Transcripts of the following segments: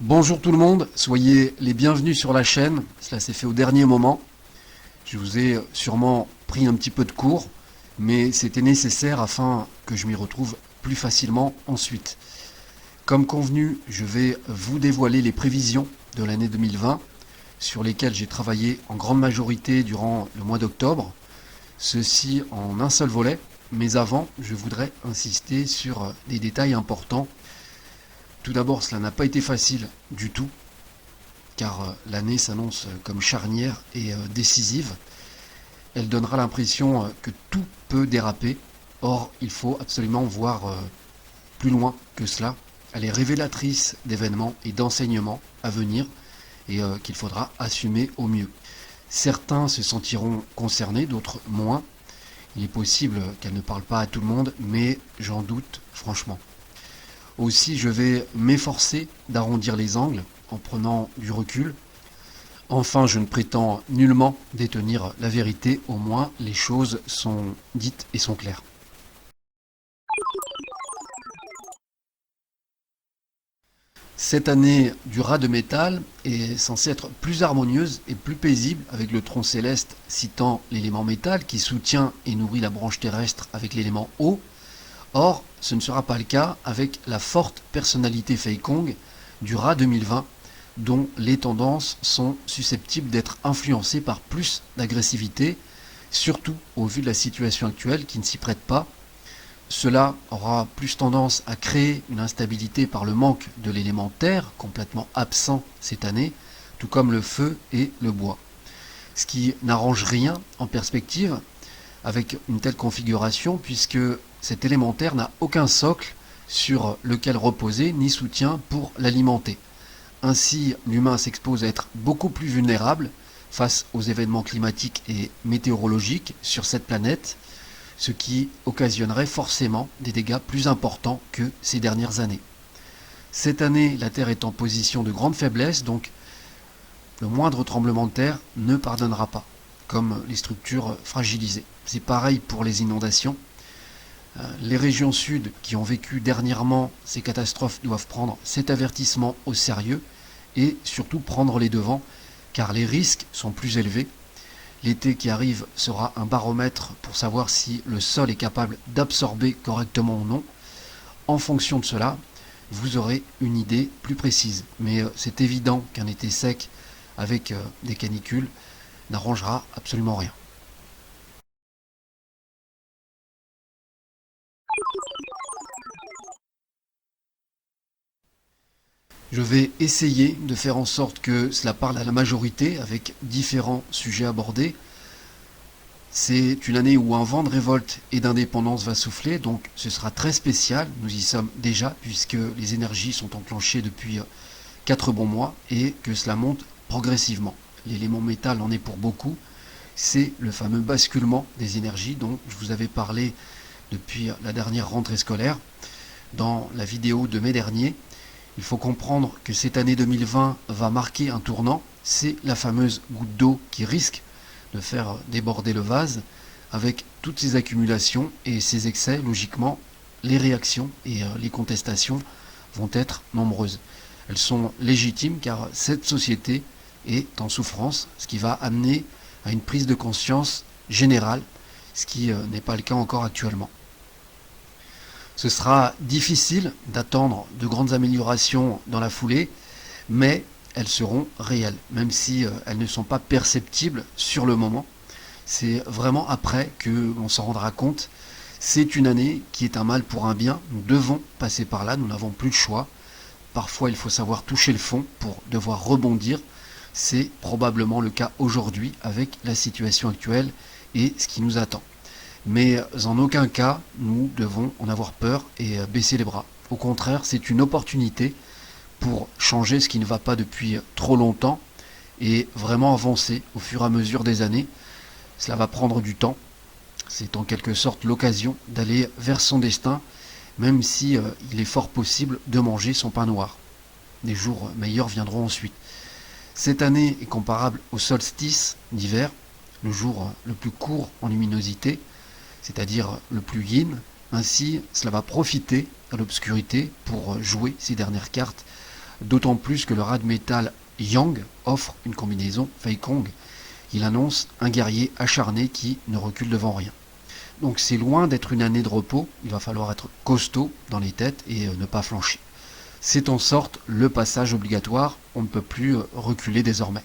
Bonjour tout le monde, soyez les bienvenus sur la chaîne. Cela s'est fait au dernier moment. Je vous ai sûrement pris un petit peu de cours, mais c'était nécessaire afin que je m'y retrouve plus facilement ensuite. Comme convenu, je vais vous dévoiler les prévisions de l'année 2020, sur lesquelles j'ai travaillé en grande majorité durant le mois d'octobre. Ceci en un seul volet, mais avant, je voudrais insister sur des détails importants. Tout d'abord, cela n'a pas été facile du tout, car l'année s'annonce comme charnière et décisive. Elle donnera l'impression que tout peut déraper. Or, il faut absolument voir plus loin que cela. Elle est révélatrice d'événements et d'enseignements à venir et qu'il faudra assumer au mieux. Certains se sentiront concernés, d'autres moins. Il est possible qu'elle ne parle pas à tout le monde, mais j'en doute franchement. Aussi, je vais m'efforcer d'arrondir les angles en prenant du recul. Enfin, je ne prétends nullement détenir la vérité, au moins les choses sont dites et sont claires. Cette année du rat de métal est censée être plus harmonieuse et plus paisible, avec le tronc céleste citant l'élément métal qui soutient et nourrit la branche terrestre avec l'élément eau. Or, ce ne sera pas le cas avec la forte personnalité Fei Kong du rat 2020, dont les tendances sont susceptibles d'être influencées par plus d'agressivité, surtout au vu de la situation actuelle qui ne s'y prête pas. Cela aura plus tendance à créer une instabilité par le manque de l'élément terre, complètement absent cette année, tout comme le feu et le bois. Ce qui n'arrange rien en perspective avec une telle configuration, puisque cet élémentaire n'a aucun socle sur lequel reposer ni soutien pour l'alimenter. Ainsi, l'humain s'expose à être beaucoup plus vulnérable face aux événements climatiques et météorologiques sur cette planète, ce qui occasionnerait forcément des dégâts plus importants que ces dernières années. Cette année, la Terre est en position de grande faiblesse, donc le moindre tremblement de terre ne pardonnera pas, comme les structures fragilisées. C'est pareil pour les inondations. Les régions sud qui ont vécu dernièrement ces catastrophes doivent prendre cet avertissement au sérieux et surtout prendre les devants, car les risques sont plus élevés. L'été qui arrive sera un baromètre pour savoir si le sol est capable d'absorber correctement ou non. En fonction de cela, vous aurez une idée plus précise. Mais c'est évident qu'un été sec avec des canicules n'arrangera absolument rien. Je vais essayer de faire en sorte que cela parle à la majorité avec différents sujets abordés. C'est une année où un vent de révolte et d'indépendance va souffler, donc ce sera très spécial. Nous y sommes déjà puisque les énergies sont enclenchées depuis 4 bons mois et que cela monte progressivement. L'élément métal en est pour beaucoup. C'est le fameux basculement des énergies dont je vous avais parlé depuis la dernière rentrée scolaire dans la vidéo de mai dernier. Il faut comprendre que cette année 2020 va marquer un tournant. C'est la fameuse goutte d'eau qui risque de faire déborder le vase avec toutes ces accumulations et ces excès. Logiquement, les réactions et les contestations vont être nombreuses. Elles sont légitimes car cette société est en souffrance, ce qui va amener à une prise de conscience générale, ce qui n'est pas le cas encore actuellement. Ce sera difficile d'attendre de grandes améliorations dans la foulée, mais elles seront réelles, même si elles ne sont pas perceptibles sur le moment. C'est vraiment après que l'on s'en rendra compte. C'est une année qui est un mal pour un bien. Nous devons passer par là, nous n'avons plus le choix. Parfois, il faut savoir toucher le fond pour devoir rebondir. C'est probablement le cas aujourd'hui avec la situation actuelle et ce qui nous attend. Mais en aucun cas, nous devons en avoir peur et baisser les bras. Au contraire, c'est une opportunité pour changer ce qui ne va pas depuis trop longtemps et vraiment avancer au fur et à mesure des années. Cela va prendre du temps. C'est en quelque sorte l'occasion d'aller vers son destin, même si il est fort possible de manger son pain noir. Des jours meilleurs viendront ensuite. Cette année est comparable au solstice d'hiver, le jour le plus court en luminosité, c'est-à-dire le plus yin. Ainsi, cela va profiter à l'obscurité pour jouer ces dernières cartes d'autant plus que le rat de métal Yang offre une combinaison Fei Kong. Il annonce un guerrier acharné qui ne recule devant rien. Donc c'est loin d'être une année de repos, il va falloir être costaud dans les têtes et ne pas flancher. C'est en sorte le passage obligatoire, on ne peut plus reculer désormais.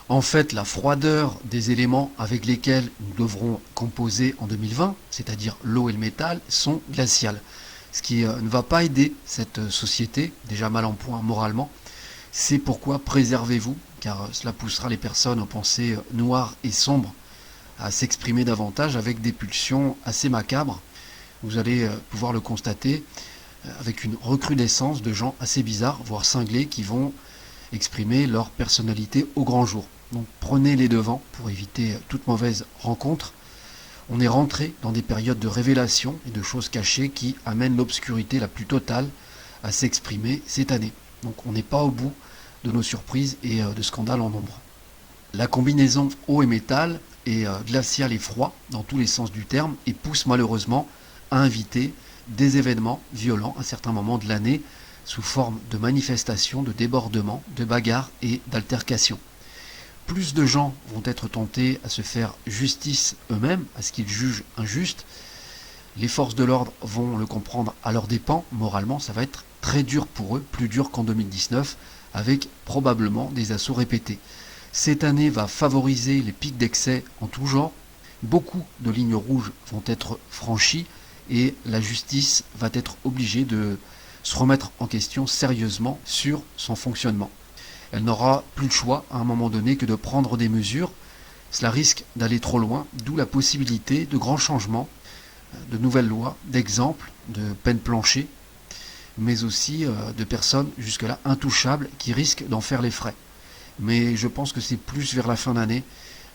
En fait, la froideur des éléments avec lesquels nous devrons composer en 2020, c'est-à-dire l'eau et le métal, sont glaciales. Ce qui ne va pas aider cette société, déjà mal en point moralement. C'est pourquoi préservez-vous, car cela poussera les personnes aux pensées noires et sombres à s'exprimer davantage avec des pulsions assez macabres. Vous allez pouvoir le constater avec une recrudescence de gens assez bizarres, voire cinglés, qui vont exprimer leur personnalité au grand jour. Donc prenez les devants pour éviter toute mauvaise rencontre. On est rentré dans des périodes de révélation et de choses cachées qui amènent l'obscurité la plus totale à s'exprimer cette année. Donc on n'est pas au bout de nos surprises et de scandales en nombre. La combinaison eau et métal est glaciale et froid dans tous les sens du terme et pousse malheureusement à inviter des événements violents à certains moments de l'année sous forme de manifestations, de débordements, de bagarres et d'altercations. Plus de gens vont être tentés à se faire justice eux-mêmes, à ce qu'ils jugent injuste. Les forces de l'ordre vont le comprendre à leurs dépens. Moralement, ça va être très dur pour eux, plus dur qu'en 2019, avec probablement des assauts répétés. Cette année va favoriser les pics d'excès en tout genre. Beaucoup de lignes rouges vont être franchies et la justice va être obligée de se remettre en question sérieusement sur son fonctionnement. Elle n'aura plus le choix à un moment donné que de prendre des mesures. Cela risque d'aller trop loin, d'où la possibilité de grands changements, de nouvelles lois, d'exemples, de peines planchées, mais aussi de personnes jusque-là intouchables qui risquent d'en faire les frais. Mais je pense que c'est plus vers la fin d'année,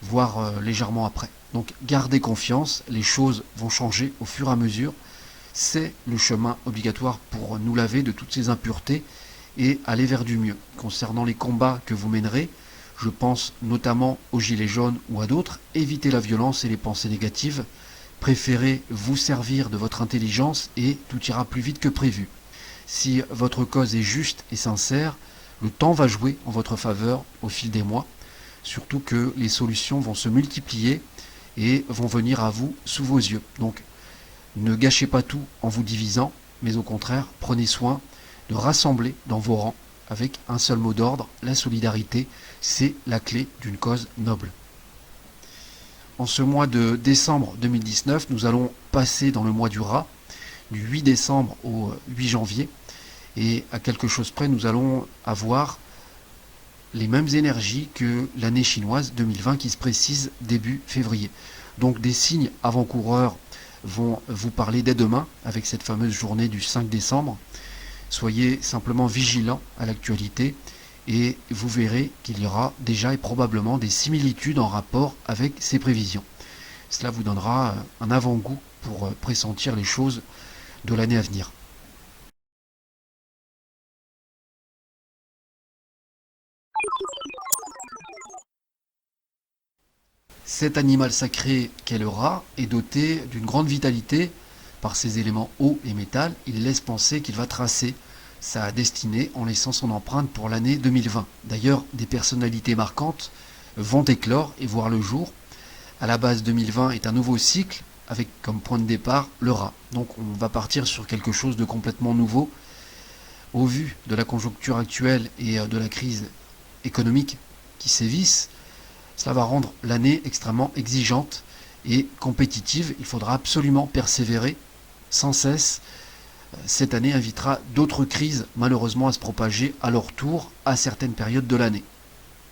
voire légèrement après. Donc gardez confiance, les choses vont changer au fur et à mesure. C'est le chemin obligatoire pour nous laver de toutes ces impuretés et aller vers du mieux. Concernant les combats que vous mènerez, je pense notamment aux gilets jaunes ou à d'autres, évitez la violence et les pensées négatives, préférez vous servir de votre intelligence et tout ira plus vite que prévu. Si votre cause est juste et sincère, le temps va jouer en votre faveur au fil des mois, surtout que les solutions vont se multiplier et vont venir à vous sous vos yeux. Donc ne gâchez pas tout en vous divisant, mais au contraire, prenez soin de rassembler dans vos rangs avec un seul mot d'ordre, la solidarité, c'est la clé d'une cause noble. En ce mois de décembre 2019, nous allons passer dans le mois du rat, du 8 décembre au 8 janvier, et à quelque chose près, nous allons avoir les mêmes énergies que l'année chinoise 2020 qui se précise début février. Donc des signes avant-coureurs vont vous parler dès demain avec cette fameuse journée du 5 décembre. Soyez simplement vigilants à l'actualité et vous verrez qu'il y aura déjà et probablement des similitudes en rapport avec ces prévisions. Cela vous donnera un avant-goût pour pressentir les choses de l'année à venir. Cet animal sacré qu'est le rat est doté d'une grande vitalité par ses éléments eau et métal. Il laisse penser qu'il va tracer sa destinée en laissant son empreinte pour l'année 2020. D'ailleurs, des personnalités marquantes vont éclore et voir le jour. À la base, 2020 est un nouveau cycle avec comme point de départ le rat. Donc on va partir sur quelque chose de complètement nouveau. Au vu de la conjoncture actuelle et de la crise économique qui sévissent, cela va rendre l'année extrêmement exigeante et compétitive. Il faudra absolument persévérer sans cesse. Cette année invitera d'autres crises malheureusement à se propager à leur tour à certaines périodes de l'année,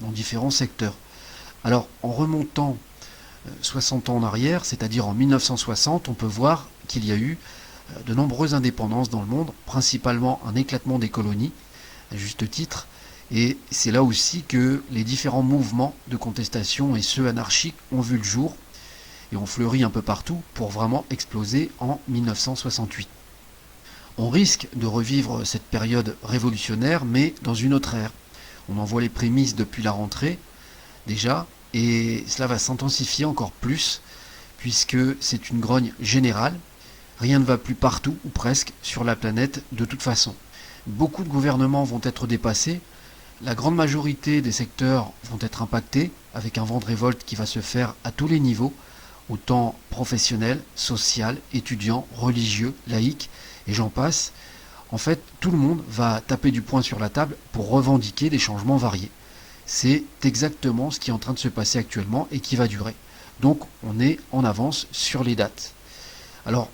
dans différents secteurs. Alors en remontant 60 ans en arrière, c'est-à-dire en 1960, on peut voir qu'il y a eu de nombreuses indépendances dans le monde, principalement un éclatement des colonies, à juste titre, et c'est là aussi que les différents mouvements de contestation et ceux anarchiques ont vu le jour et ont fleuri un peu partout pour vraiment exploser en 1968. On risque de revivre cette période révolutionnaire, mais dans une autre ère. On en voit les prémices depuis la rentrée, déjà, et cela va s'intensifier encore plus, puisque c'est une grogne générale. Rien ne va plus partout, ou presque, sur la planète de toute façon. Beaucoup de gouvernements vont être dépassés. La grande majorité des secteurs vont être impactés, avec un vent de révolte qui va se faire à tous les niveaux, autant professionnel, social, étudiant, religieux, laïque, et j'en passe. En fait, tout le monde va taper du poing sur la table pour revendiquer des changements variés. C'est exactement ce qui est en train de se passer actuellement et qui va durer. Donc on est en avance sur les dates. Alors,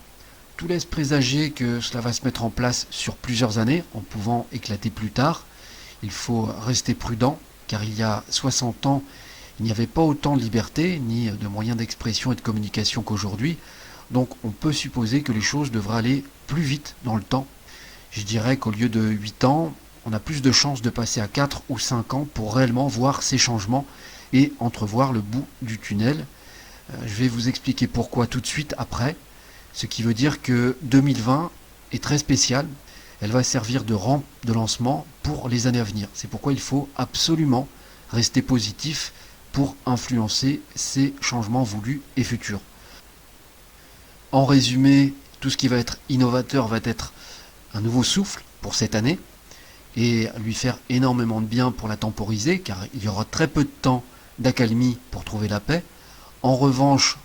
tout laisse présager que cela va se mettre en place sur plusieurs années, en pouvant éclater plus tard. Il faut rester prudent, car il y a 60 ans, il n'y avait pas autant de liberté, ni de moyens d'expression et de communication qu'aujourd'hui. Donc on peut supposer que les choses devraient aller plus vite dans le temps. Je dirais qu'au lieu de 8 ans, on a plus de chances de passer à 4 ou 5 ans pour réellement voir ces changements et entrevoir le bout du tunnel. Je vais vous expliquer pourquoi tout de suite après. Ce qui veut dire que 2020 est très spéciale. Elle va servir de rampe de lancement pour les années à venir. C'est pourquoi il faut absolument rester positif pour influencer ces changements voulus et futurs. En résumé, tout ce qui va être innovateur va être un nouveau souffle pour cette année et lui faire énormément de bien pour la temporiser, car il y aura très peu de temps d'accalmie pour trouver la paix. En revanche,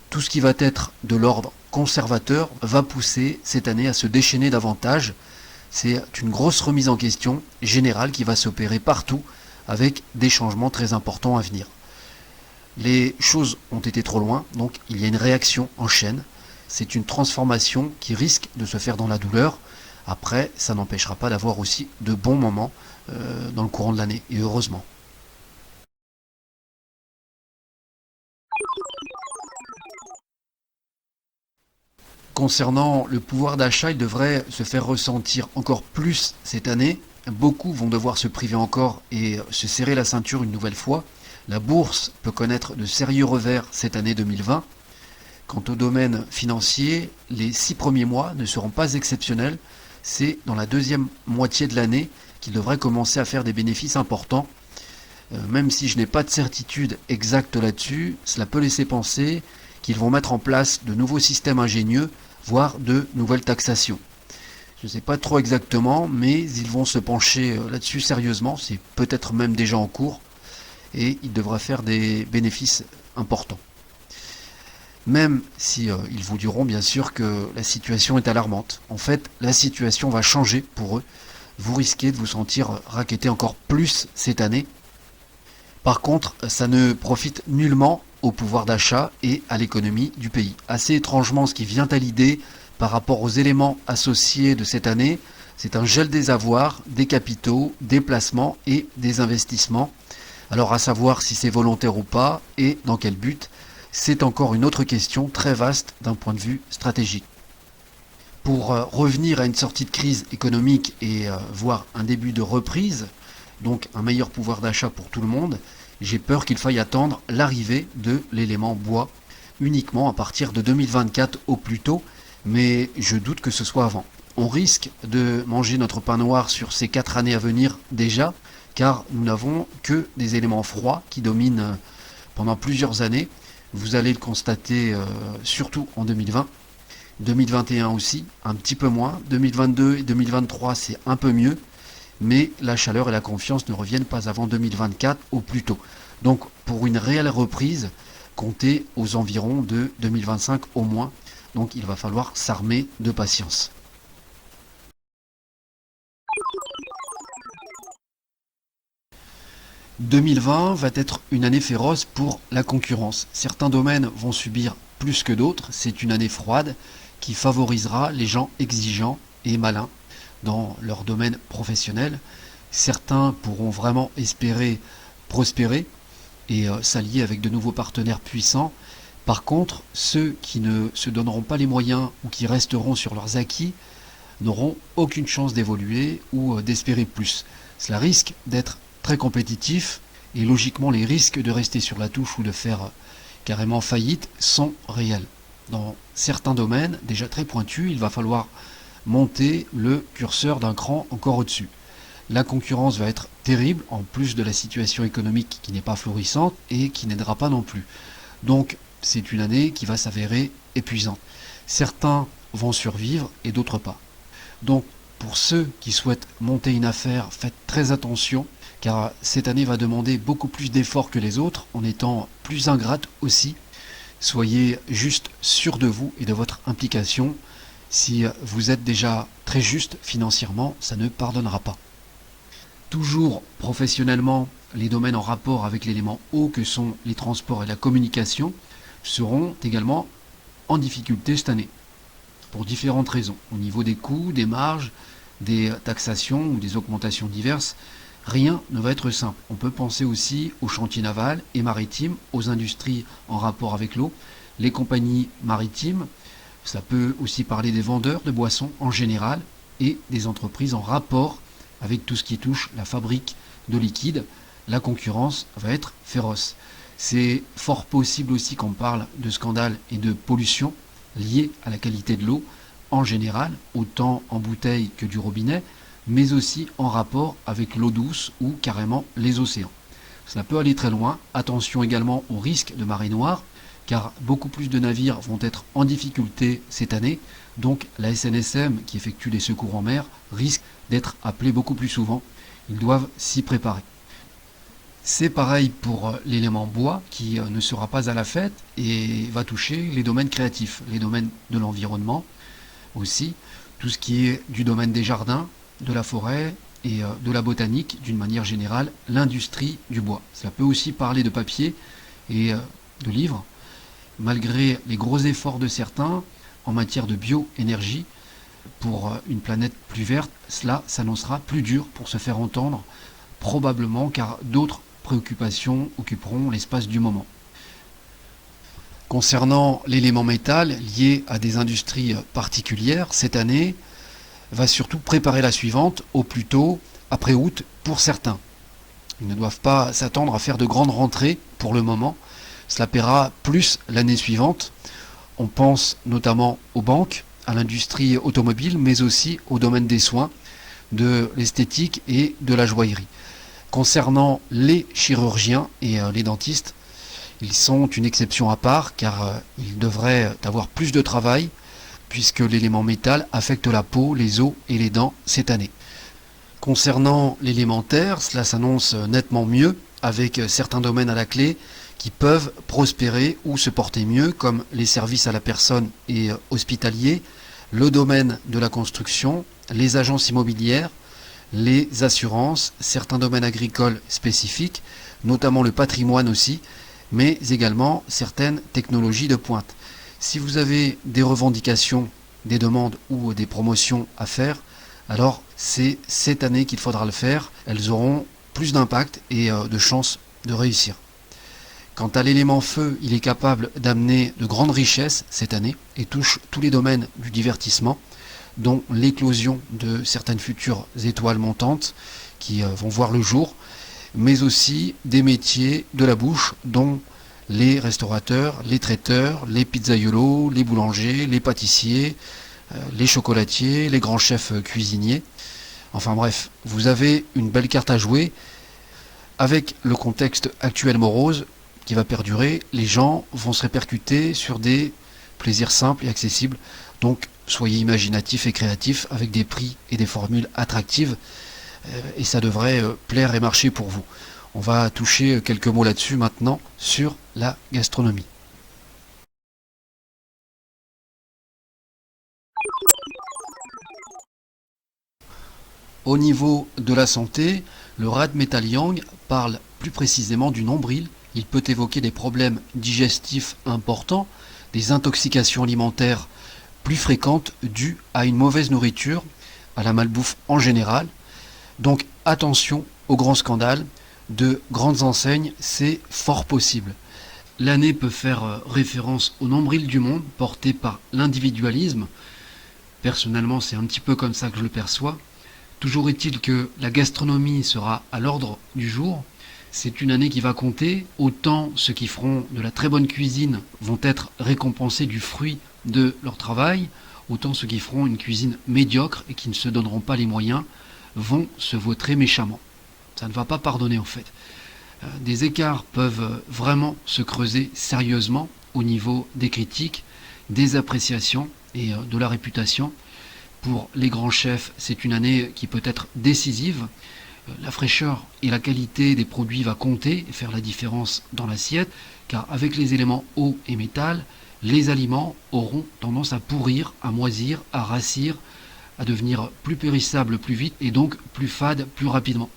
tout ce qui va être de l'ordre conservateur va pousser cette année à se déchaîner davantage. C'est une grosse remise en question générale qui va s'opérer partout avec des changements très importants à venir. Les choses ont été trop loin, donc il y a une réaction en chaîne. C'est une transformation qui risque de se faire dans la douleur. Après, ça n'empêchera pas d'avoir aussi de bons moments dans le courant de l'année, et heureusement. Concernant le pouvoir d'achat, il devrait se faire ressentir encore plus cette année. Beaucoup vont devoir se priver encore et se serrer la ceinture une nouvelle fois. La bourse peut connaître de sérieux revers cette année 2020. Quant au domaine financier, les 6 premiers mois ne seront pas exceptionnels. C'est dans la deuxième moitié de l'année qu'il devrait commencer à faire des bénéfices importants. Même si je n'ai pas de certitude exacte là-dessus, cela peut laisser penser qu'ils vont mettre en place de nouveaux systèmes ingénieux, voire de nouvelles taxations. Je ne sais pas trop exactement, mais ils vont se pencher là-dessus sérieusement, c'est peut-être même déjà en cours, et ils devraient faire des bénéfices importants. Même si ils vous diront bien sûr que la situation est alarmante. En fait, la situation va changer pour eux. Vous risquez de vous sentir racketté encore plus cette année. Par contre, ça ne profite nullement au pouvoir d'achat et à l'économie du pays. Assez étrangement, ce qui vient à l'idée par rapport aux éléments associés de cette année, c'est un gel des avoirs, des capitaux, des placements et des investissements. Alors à savoir si c'est volontaire ou pas et dans quel but, c'est encore une autre question très vaste d'un point de vue stratégique. Pour revenir à une sortie de crise économique et voir un début de reprise, donc un meilleur pouvoir d'achat pour tout le monde, j'ai peur qu'il faille attendre l'arrivée de l'élément bois uniquement à partir de 2024 au plus tôt, mais je doute que ce soit avant. On risque de manger notre pain noir sur ces 4 années à venir déjà, car nous n'avons que des éléments froids qui dominent pendant plusieurs années. Vous allez le constater surtout en 2020, 2021 aussi, un petit peu moins, 2022 et 2023 c'est un peu mieux, mais la chaleur et la confiance ne reviennent pas avant 2024 au plus tôt. Donc pour une réelle reprise, comptez aux environs de 2025 au moins, donc il va falloir s'armer de patience. « 2020 va être une année féroce pour la concurrence. Certains domaines vont subir plus que d'autres. C'est une année froide qui favorisera les gens exigeants et malins dans leur domaine professionnel. Certains pourront vraiment espérer prospérer et s'allier avec de nouveaux partenaires puissants. Par contre, ceux qui ne se donneront pas les moyens ou qui resteront sur leurs acquis n'auront aucune chance d'évoluer ou d'espérer plus. Cela risque d'être très compétitif et logiquement les risques de rester sur la touche ou de faire carrément faillite sont réels. Dans certains domaines déjà très pointus, il va falloir monter le curseur d'un cran encore au-dessus. La concurrence va être terrible en plus de la situation économique qui n'est pas florissante et qui n'aidera pas non plus. Donc c'est une année qui va s'avérer épuisante. Certains vont survivre et d'autres pas. Donc Pour ceux qui souhaitent monter une affaire, faites très attention, car cette année va demander beaucoup plus d'efforts que les autres, en étant plus ingrate aussi. Soyez juste sûr de vous et de votre implication. Si vous êtes déjà très juste financièrement, ça ne pardonnera pas. Toujours professionnellement, les domaines en rapport avec l'élément eau que sont les transports et la communication seront également en difficulté cette année, pour différentes raisons. Au niveau des coûts, des marges, des taxations ou des augmentations diverses, rien ne va être simple. On peut penser aussi aux chantiers navals et maritimes, aux industries en rapport avec l'eau, les compagnies maritimes. Ça peut aussi parler des vendeurs de boissons en général et des entreprises en rapport avec tout ce qui touche la fabrique de liquide. La concurrence va être féroce. C'est fort possible aussi qu'on parle de scandales et de pollution liés à la qualité de l'eau en général, autant en bouteille que du robinet, mais aussi en rapport avec l'eau douce ou carrément les océans. Cela peut aller très loin. Attention également au risque de marée noire, car beaucoup plus de navires vont être en difficulté cette année, donc la SNSM qui effectue les secours en mer risque d'être appelée beaucoup plus souvent. Ils doivent s'y préparer. C'est pareil pour l'élément bois qui ne sera pas à la fête et va toucher les domaines créatifs, les domaines de l'environnement aussi, tout ce qui est du domaine des jardins, de la forêt et de la botanique d'une manière générale, l'industrie du bois. Ça peut aussi parler de papier et de livres. Malgré les gros efforts de certains en matière de bioénergie pour une planète plus verte, cela s'annoncera plus dur pour se faire entendre, probablement car d'autres préoccupations occuperont l'espace du moment. Concernant l'élément métal lié à des industries particulières, cette année va surtout préparer la suivante, au plus tôt après août pour certains. Ils ne doivent pas s'attendre à faire de grandes rentrées pour le moment. Cela paiera plus l'année suivante. On pense notamment aux banques, à l'industrie automobile, mais aussi au domaine des soins, de l'esthétique et de la joaillerie. Concernant les chirurgiens et les dentistes, ils sont une exception à part car ils devraient avoir plus de travail puisque l'élément métal affecte la peau, les os et les dents cette année. Concernant l'élémentaire, cela s'annonce nettement mieux avec certains domaines à la clé qui peuvent prospérer ou se porter mieux comme les services à la personne et hospitaliers, le domaine de la construction, les agences immobilières, les assurances, certains domaines agricoles spécifiques, notamment le patrimoine aussi, mais également certaines technologies de pointe. Si vous avez des revendications, des demandes ou des promotions à faire, alors c'est cette année qu'il faudra le faire. Elles auront plus d'impact et de chances de réussir. Quant à l'élément feu, il est capable d'amener de grandes richesses cette année et touche tous les domaines du divertissement, dont l'éclosion de certaines futures étoiles montantes qui vont voir le jour, mais aussi des métiers de la bouche, dont les restaurateurs, les traiteurs, les pizzaiolos, les boulangers, les pâtissiers, les chocolatiers, les grands chefs cuisiniers. Enfin bref, vous avez une belle carte à jouer. Avec le contexte actuel morose qui va perdurer, les gens vont se répercuter sur des plaisirs simples et accessibles. Donc soyez imaginatifs et créatifs avec des prix et des formules attractives et ça devrait plaire et marcher pour vous. On va toucher quelques mots là-dessus maintenant sur la gastronomie. Au niveau de la santé, le Rad Metal Yang parle plus précisément du nombril. Il peut évoquer des problèmes digestifs importants, des intoxications alimentaires plus fréquentes dues à une mauvaise nourriture, à la malbouffe en général. Donc attention aux grands scandales de grandes enseignes, c'est fort possible. L'année peut faire référence au nombril du monde porté par l'individualisme. Personnellement, c'est un petit peu comme ça que je le perçois. Toujours est-il que la gastronomie sera à l'ordre du jour. C'est une année qui va compter. Autant ceux qui feront de la très bonne cuisine vont être récompensés du fruit de leur travail, autant ceux qui feront une cuisine médiocre et qui ne se donneront pas les moyens vont se vautrer méchamment. Ça ne va pas pardonner en fait. Des écarts peuvent vraiment se creuser sérieusement au niveau des critiques, des appréciations et de la réputation. Pour les grands chefs, c'est une année qui peut être décisive. La fraîcheur et la qualité des produits va compter et faire la différence dans l'assiette, car avec les éléments eau et métal, les aliments auront tendance à pourrir, à moisir, à rassir, à devenir plus périssables plus vite et donc plus fades plus rapidement.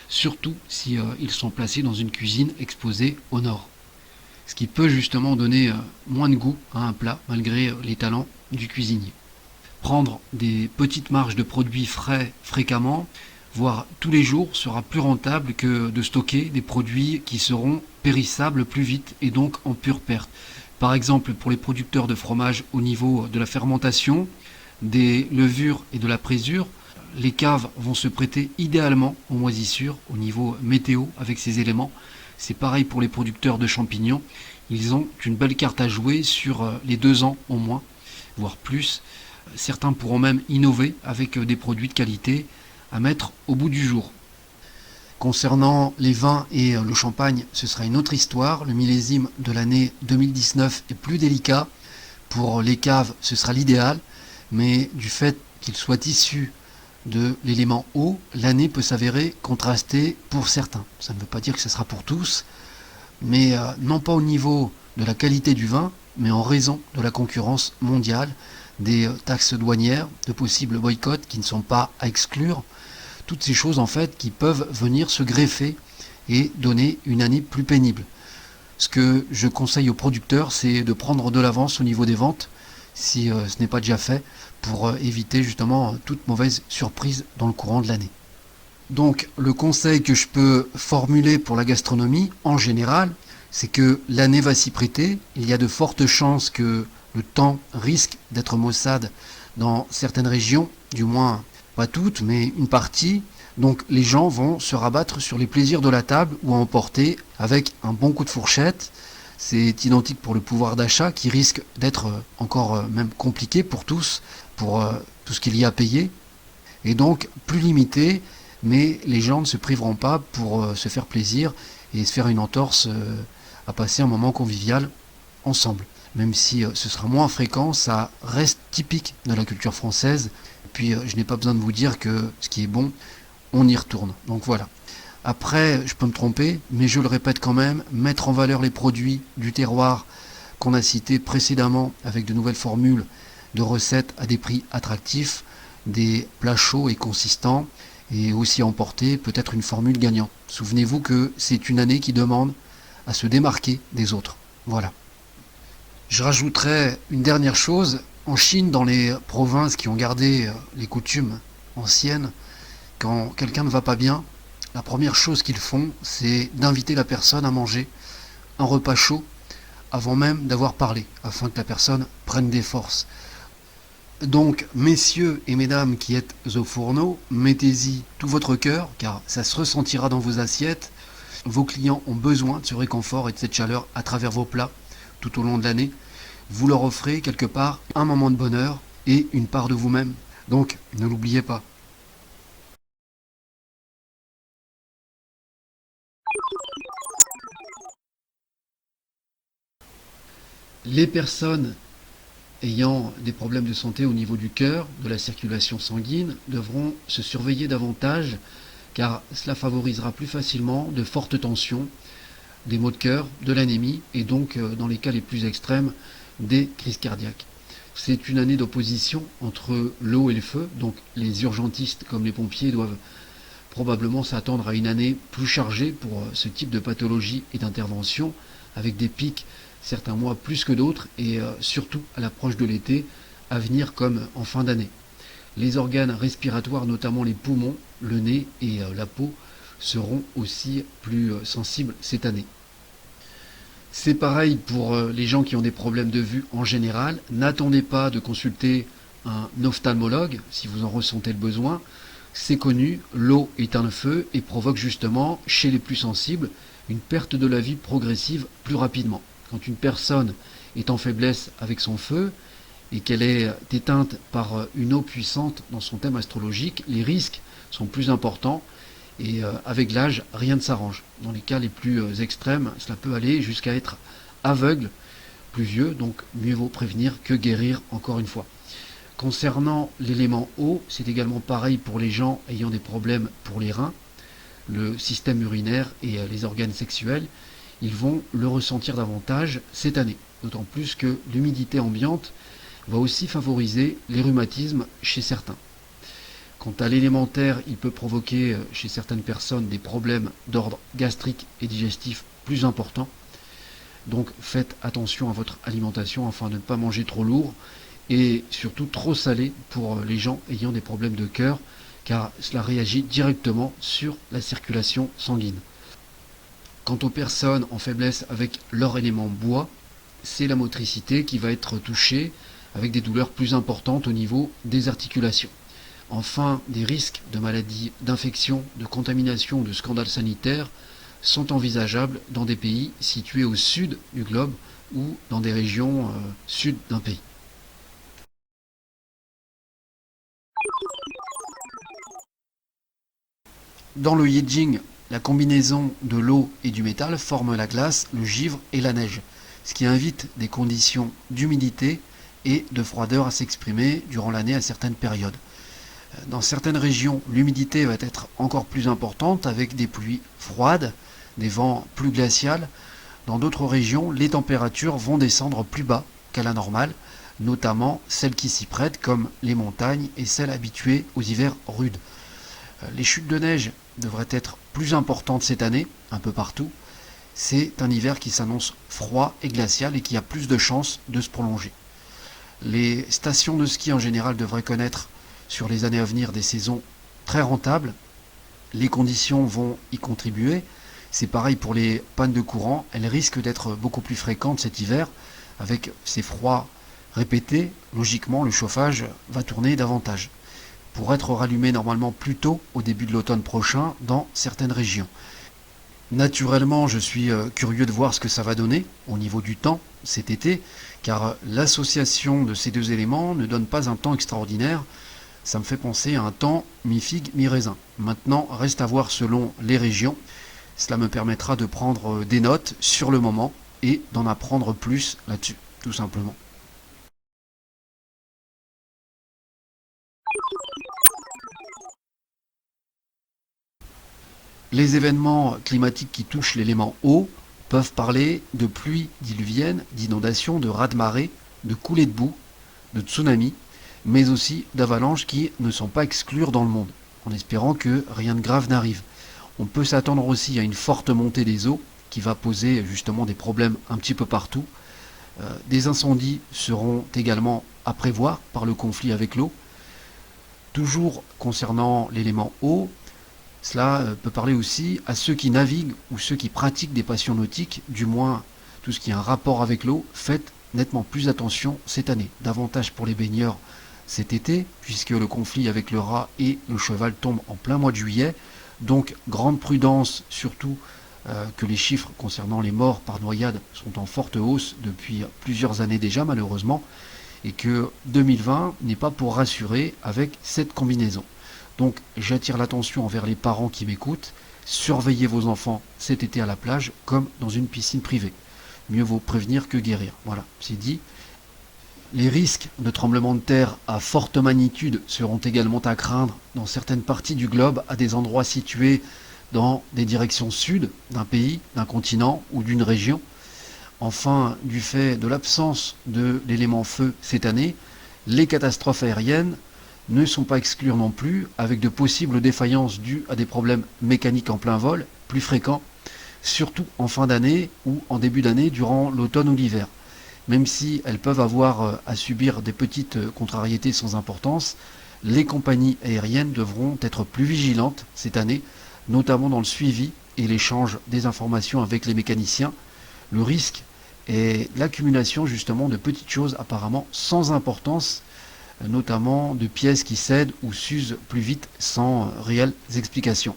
Surtout si ils sont placés dans une cuisine exposée au nord. Ce qui peut justement donner moins de goût à un plat malgré les talents du cuisinier. Prendre des petites marges de produits frais fréquemment, voire tous les jours, sera plus rentable que de stocker des produits qui seront périssables plus vite et donc en pure perte. Par exemple, pour les producteurs de fromage au niveau de la fermentation, des levures et de la présure, les caves vont se prêter idéalement aux moisissures au niveau météo avec ces éléments. C'est pareil pour les producteurs de champignons. Ils ont une belle carte à jouer sur les 2 ans au moins, voire plus. Certains pourront même innover avec des produits de qualité à mettre au bout du jour. Concernant les vins et le champagne, ce sera une autre histoire. Le millésime de l'année 2019 est plus délicat. Pour les caves, ce sera l'idéal, mais du fait qu'il soit issu de l'élément eau, l'année peut s'avérer contrastée pour certains. Ça ne veut pas dire que ce sera pour tous, mais non pas au niveau de la qualité du vin, mais en raison de la concurrence mondiale, des taxes douanières, de possibles boycotts qui ne sont pas à exclure, toutes ces choses en fait qui peuvent venir se greffer et donner une année plus pénible. Ce que je conseille aux producteurs, c'est de prendre de l'avance au niveau des ventes, si ce n'est pas déjà fait, pour éviter justement toute mauvaise surprise dans le courant de l'année. Donc le conseil que je peux formuler pour la gastronomie en général, c'est que l'année va s'y prêter. Il y a de fortes chances que le temps risque d'être maussade dans certaines régions, du moins pas toutes, mais une partie. Donc les gens vont se rabattre sur les plaisirs de la table ou à emporter avec un bon coup de fourchette. C'est identique pour le pouvoir d'achat qui risque d'être encore même compliqué pour tous, pour tout ce qu'il y a à payer. Et donc plus limité, mais les gens ne se priveront pas pour se faire plaisir et se faire une entorse à passer un moment convivial ensemble. Même si ce sera moins fréquent, ça reste typique de la culture française. Et puis je n'ai pas besoin de vous dire que ce qui est bon, on y retourne. Donc voilà. Après, je peux me tromper, mais je le répète quand même, mettre en valeur les produits du terroir qu'on a cités précédemment avec de nouvelles formules de recettes à des prix attractifs, des plats chauds et consistants, et aussi emporter peut-être une formule gagnante. Souvenez-vous que c'est une année qui demande à se démarquer des autres. Voilà. Je rajouterai une dernière chose. En Chine, dans les provinces qui ont gardé les coutumes anciennes, quand quelqu'un ne va pas bien, la première chose qu'ils font, c'est d'inviter la personne à manger un repas chaud avant même d'avoir parlé, afin que la personne prenne des forces. Donc, messieurs et mesdames qui êtes au fourneau, mettez-y tout votre cœur, car ça se ressentira dans vos assiettes. Vos clients ont besoin de ce réconfort et de cette chaleur à travers vos plats tout au long de l'année. Vous leur offrez quelque part un moment de bonheur et une part de vous-même. Donc, ne l'oubliez pas. Les personnes ayant des problèmes de santé au niveau du cœur, de la circulation sanguine, devront se surveiller davantage car cela favorisera plus facilement de fortes tensions, des maux de cœur, de l'anémie et donc, dans les cas les plus extrêmes, des crises cardiaques. C'est une année d'opposition entre l'eau et le feu, donc les urgentistes comme les pompiers doivent probablement s'attendre à une année plus chargée pour ce type de pathologie et d'intervention, avec des pics certains mois plus que d'autres, et surtout à l'approche de l'été, à venir comme en fin d'année. Les organes respiratoires, notamment les poumons, le nez et la peau, seront aussi plus sensibles cette année. C'est pareil pour les gens qui ont des problèmes de vue en général. N'attendez pas de consulter un ophtalmologue si vous en ressentez le besoin. C'est connu, l'eau éteint le feu et provoque justement, chez les plus sensibles, une perte de la vie progressive plus rapidement. Quand une personne est en faiblesse avec son feu et qu'elle est éteinte par une eau puissante dans son thème astrologique, les risques sont plus importants et avec l'âge, rien ne s'arrange. Dans les cas les plus extrêmes, cela peut aller jusqu'à être aveugle, plus vieux, donc mieux vaut prévenir que guérir encore une fois. Concernant l'élément eau, c'est également pareil pour les gens ayant des problèmes pour les reins, le système urinaire et les organes sexuels. Ils vont le ressentir davantage cette année. D'autant plus que l'humidité ambiante va aussi favoriser les rhumatismes chez certains. Quant à l'élémentaire, il peut provoquer chez certaines personnes des problèmes d'ordre gastrique et digestif plus importants. Donc faites attention à votre alimentation afin de ne pas manger trop lourd et surtout trop salé pour les gens ayant des problèmes de cœur, car cela réagit directement sur la circulation sanguine. Quant aux personnes en faiblesse avec leur élément bois, c'est la motricité qui va être touchée avec des douleurs plus importantes au niveau des articulations. Enfin, des risques de maladies, d'infections, de contamination ou de scandales sanitaires sont envisageables dans des pays situés au sud du globe ou dans des régions sud d'un pays. Dans le Yijing, la combinaison de l'eau et du métal forme la glace, le givre et la neige, ce qui invite des conditions d'humidité et de froideur à s'exprimer durant l'année à certaines périodes. Dans certaines régions, l'humidité va être encore plus importante avec des pluies froides, des vents plus glaciales. Dans d'autres régions, les températures vont descendre plus bas qu'à la normale, notamment celles qui s'y prêtent comme les montagnes et celles habituées aux hivers rudes. Les chutes de neige devraient être plus importantes cette année, un peu partout. C'est un hiver qui s'annonce froid et glacial et qui a plus de chances de se prolonger. Les stations de ski en général devraient connaître sur les années à venir des saisons très rentables. Les conditions vont y contribuer. C'est pareil pour les pannes de courant. Elles risquent d'être beaucoup plus fréquentes cet hiver. Avec ces froids répétés, logiquement, le chauffage va tourner davantage pour être rallumé normalement plus tôt au début de l'automne prochain dans certaines régions. Naturellement, je suis curieux de voir ce que ça va donner au niveau du temps cet été, car l'association de ces deux éléments ne donne pas un temps extraordinaire. Ça me fait penser à un temps mi-figue, mi-raisin. Maintenant, reste à voir selon les régions. Cela me permettra de prendre des notes sur le moment et d'en apprendre plus là-dessus, tout simplement. Les événements climatiques qui touchent l'élément eau peuvent parler de pluies diluviennes, d'inondations, de raz-de-marée, de coulées de boue, de tsunamis, mais aussi d'avalanches qui ne sont pas exclures dans le monde, en espérant que rien de grave n'arrive. On peut s'attendre aussi à une forte montée des eaux qui va poser justement des problèmes un petit peu partout. Des incendies seront également à prévoir par le conflit avec l'eau. Toujours concernant l'élément eau, cela peut parler aussi à ceux qui naviguent ou ceux qui pratiquent des passions nautiques, du moins tout ce qui a un rapport avec l'eau. Faites nettement plus attention cette année, davantage pour les baigneurs cet été, puisque le conflit avec le rat et le cheval tombe en plein mois de juillet. Donc grande prudence, surtout que les chiffres concernant les morts par noyade sont en forte hausse depuis plusieurs années déjà malheureusement, et que 2020 n'est pas pour rassurer avec cette combinaison. Donc j'attire l'attention envers les parents qui m'écoutent, surveillez vos enfants cet été à la plage comme dans une piscine privée. Mieux vaut prévenir que guérir. Voilà, c'est dit. Les risques de tremblements de terre à forte magnitude seront également à craindre dans certaines parties du globe, à des endroits situés dans des directions sud d'un pays, d'un continent ou d'une région. Enfin, du fait de l'absence de l'élément feu cette année, les catastrophes aériennes ne sont pas exclure non plus, avec de possibles défaillances dues à des problèmes mécaniques en plein vol, plus fréquents, surtout en fin d'année ou en début d'année durant l'automne ou l'hiver. Même si elles peuvent avoir à subir des petites contrariétés sans importance, les compagnies aériennes devront être plus vigilantes cette année, notamment dans le suivi et l'échange des informations avec les mécaniciens. Le risque est l'accumulation justement de petites choses apparemment sans importance, notamment de pièces qui cèdent ou s'usent plus vite sans réelles explications.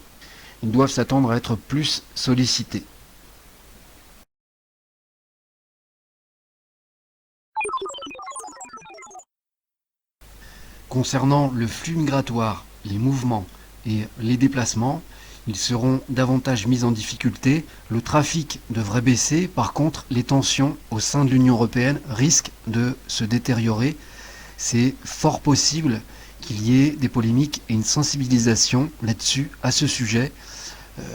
Ils doivent s'attendre à être plus sollicités. Concernant le flux migratoire, les mouvements et les déplacements, ils seront davantage mis en difficulté. Le trafic devrait baisser. Par contre, les tensions au sein de l'Union européenne risquent de se détériorer. c'est fort possible qu'il y ait des polémiques et une sensibilisation là-dessus, à ce sujet,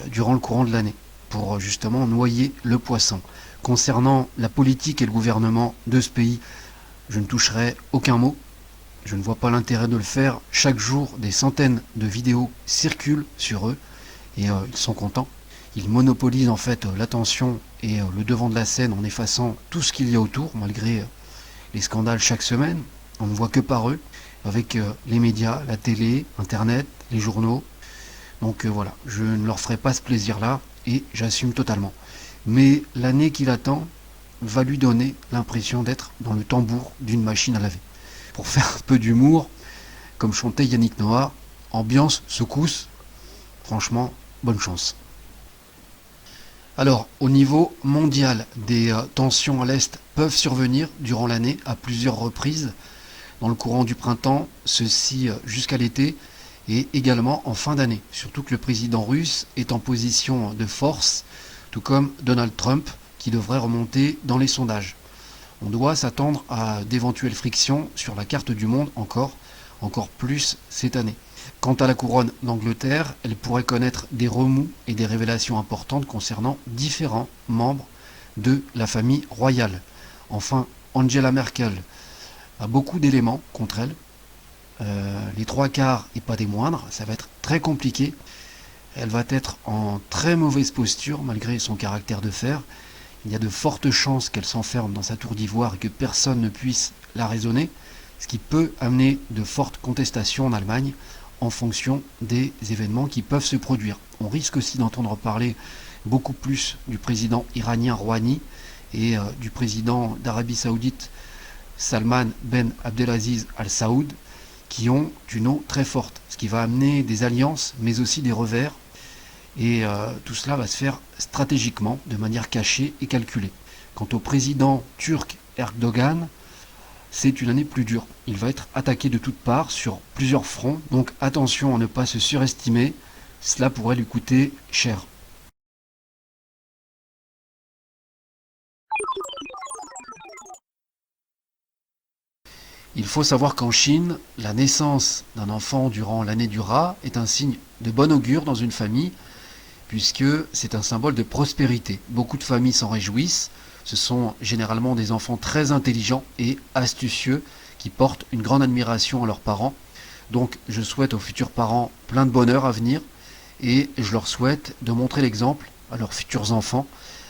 durant le courant de l'année, pour justement noyer le poisson. Concernant la politique et le gouvernement de ce pays, je ne toucherai aucun mot. Je ne vois pas l'intérêt de le faire. Chaque jour, des centaines de vidéos circulent sur eux et ils sont contents. Ils monopolisent en fait l'attention et le devant de la scène en effaçant tout ce qu'il y a autour, malgré les scandales chaque semaine. On ne voit que par eux, avec les médias, la télé, Internet, les journaux. Donc voilà, je ne leur ferai pas ce plaisir-là et j'assume totalement. Mais l'année qui l'attend va lui donner l'impression d'être dans le tambour d'une machine à laver. Pour faire un peu d'humour, comme chantait Yannick Noah, ambiance secousse, franchement, bonne chance. Alors, au niveau mondial, des tensions à l'Est peuvent survenir durant l'année à plusieurs reprises, dans le courant du printemps, ceci jusqu'à l'été, et également en fin d'année. Surtout que le président russe est en position de force, tout comme Donald Trump, qui devrait remonter dans les sondages. On doit s'attendre à d'éventuelles frictions sur la carte du monde encore plus cette année. Quant à la couronne d'Angleterre, elle pourrait connaître des remous et des révélations importantes concernant différents membres de la famille royale. Enfin, Angela Merkel a beaucoup d'éléments contre elle. Les trois quarts et pas des moindres, ça va être très compliqué. Elle va être en très mauvaise posture malgré son caractère de fer. Il y a de fortes chances qu'elle s'enferme dans sa tour d'ivoire et que personne ne puisse la raisonner, ce qui peut amener de fortes contestations en Allemagne en fonction des événements qui peuvent se produire. On risque aussi d'entendre parler beaucoup plus du président iranien Rouhani et du président d'Arabie Saoudite Salman Ben Abdelaziz Al Saoud, qui ont une eau très forte, ce qui va amener des alliances mais aussi des revers. Et tout cela va se faire stratégiquement, de manière cachée et calculée. Quant au président turc Erdogan, c'est une année plus dure. Il va être attaqué de toutes parts sur plusieurs fronts, donc attention à ne pas se surestimer, cela pourrait lui coûter cher. Il faut savoir qu'en Chine, la naissance d'un enfant durant l'année du rat est un signe de bon augure dans une famille, puisque c'est un symbole de prospérité. Beaucoup de familles s'en réjouissent. Ce sont généralement des enfants très intelligents et astucieux qui portent une grande admiration à leurs parents. Donc je souhaite aux futurs parents plein de bonheur à venir et je leur souhaite de montrer l'exemple à leurs futurs enfants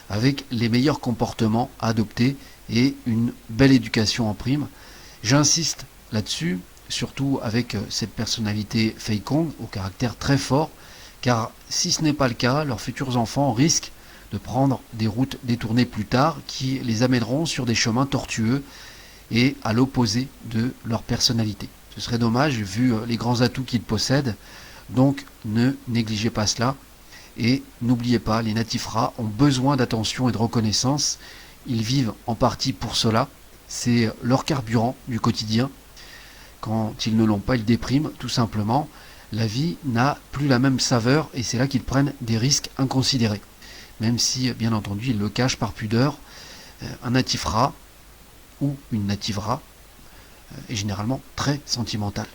avec les meilleurs comportements à adopter et une belle éducation en prime. J'insiste là-dessus, surtout avec cette personnalité Fei Kong au caractère très fort, car si ce n'est pas le cas, leurs futurs enfants risquent de prendre des routes détournées plus tard qui les amèneront sur des chemins tortueux et à l'opposé de leur personnalité. Ce serait dommage vu les grands atouts qu'ils possèdent, donc ne négligez pas cela et n'oubliez pas, les natifs rats ont besoin d'attention et de reconnaissance, ils vivent en partie pour cela, c'est leur carburant du quotidien. Quand ils ne l'ont pas, ils dépriment tout simplement. La vie n'a plus la même saveur et c'est là qu'ils prennent des risques inconsidérés. Même si, bien entendu, ils le cachent par pudeur, un natif rat ou une native rat est généralement très sentimental.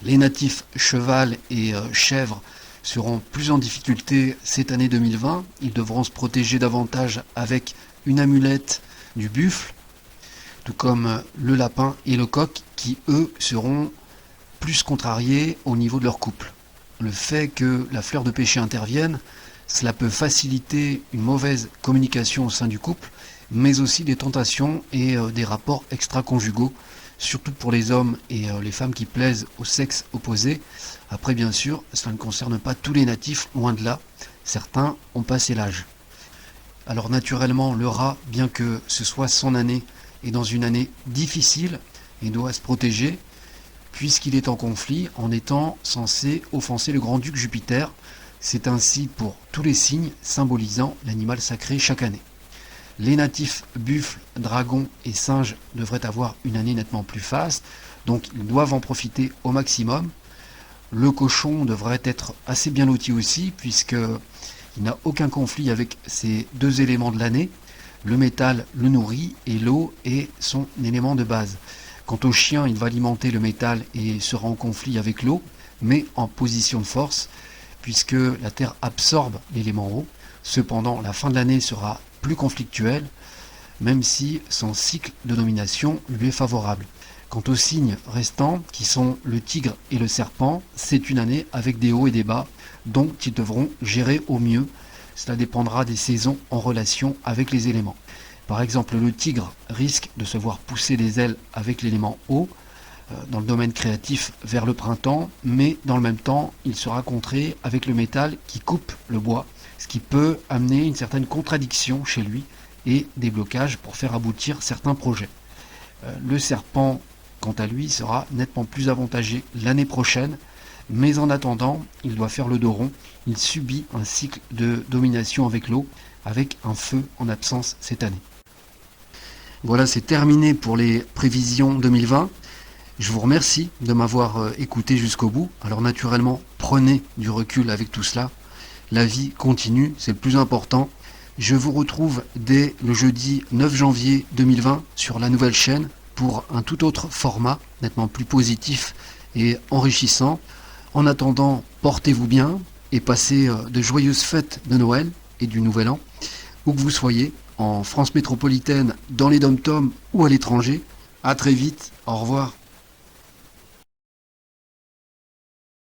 Les natifs cheval et chèvre seront plus en difficulté cette année 2020. Ils devront se protéger davantage avec une amulette du buffle, tout comme le lapin et le coq qui, eux, seront plus contrariés au niveau de leur couple. Le fait que la fleur de péché intervienne, cela peut faciliter une mauvaise communication au sein du couple, mais aussi des tentations et des rapports extra-conjugaux, surtout pour les hommes et les femmes qui plaisent au sexe opposé. Après, bien sûr, cela ne concerne pas tous les natifs, loin de là. Certains ont passé l'âge. Alors naturellement, le rat, bien que ce soit son année, est dans une année difficile et doit se protéger, puisqu'il est en conflit en étant censé offenser le grand-duc Jupiter. C'est ainsi pour tous les signes symbolisant l'animal sacré chaque année. Les natifs buffles, dragons et singes devraient avoir une année nettement plus faste, donc ils doivent en profiter au maximum. Le cochon devrait être assez bien loti aussi, puisqu'il n'a aucun conflit avec ces deux éléments de l'année. Le métal le nourrit et l'eau est son élément de base. Quant au chien, il va alimenter le métal et sera en conflit avec l'eau, mais en position de force, puisque la Terre absorbe l'élément eau. Cependant, la fin de l'année sera plus conflictuelle, même si son cycle de domination lui est favorable. Quant aux signes restants, qui sont le tigre et le serpent, c'est une année avec des hauts et des bas, dont ils devront gérer au mieux. Cela dépendra des saisons en relation avec les éléments. Par exemple, le tigre risque de se voir pousser des ailes avec l'élément eau, dans le domaine créatif vers le printemps, mais dans le même temps, il sera contré avec le métal qui coupe le bois, ce qui peut amener une certaine contradiction chez lui et des blocages pour faire aboutir certains projets. Le serpent, quant à lui, sera nettement plus avantagé l'année prochaine, mais en attendant, il doit faire le dos rond. Il subit un cycle de domination avec l'eau, avec un feu en absence cette année. Voilà, c'est terminé pour les prévisions 2020. Je vous remercie de m'avoir écouté jusqu'au bout. Alors naturellement, prenez du recul avec tout cela. La vie continue, c'est le plus important. Je vous retrouve dès le jeudi 9 janvier 2020 sur la nouvelle chaîne pour un tout autre format, nettement plus positif et enrichissant. En attendant, portez-vous bien et passez de joyeuses fêtes de Noël et du Nouvel An, où que vous soyez, en France métropolitaine, dans les dom-toms ou à l'étranger. À très vite, au revoir.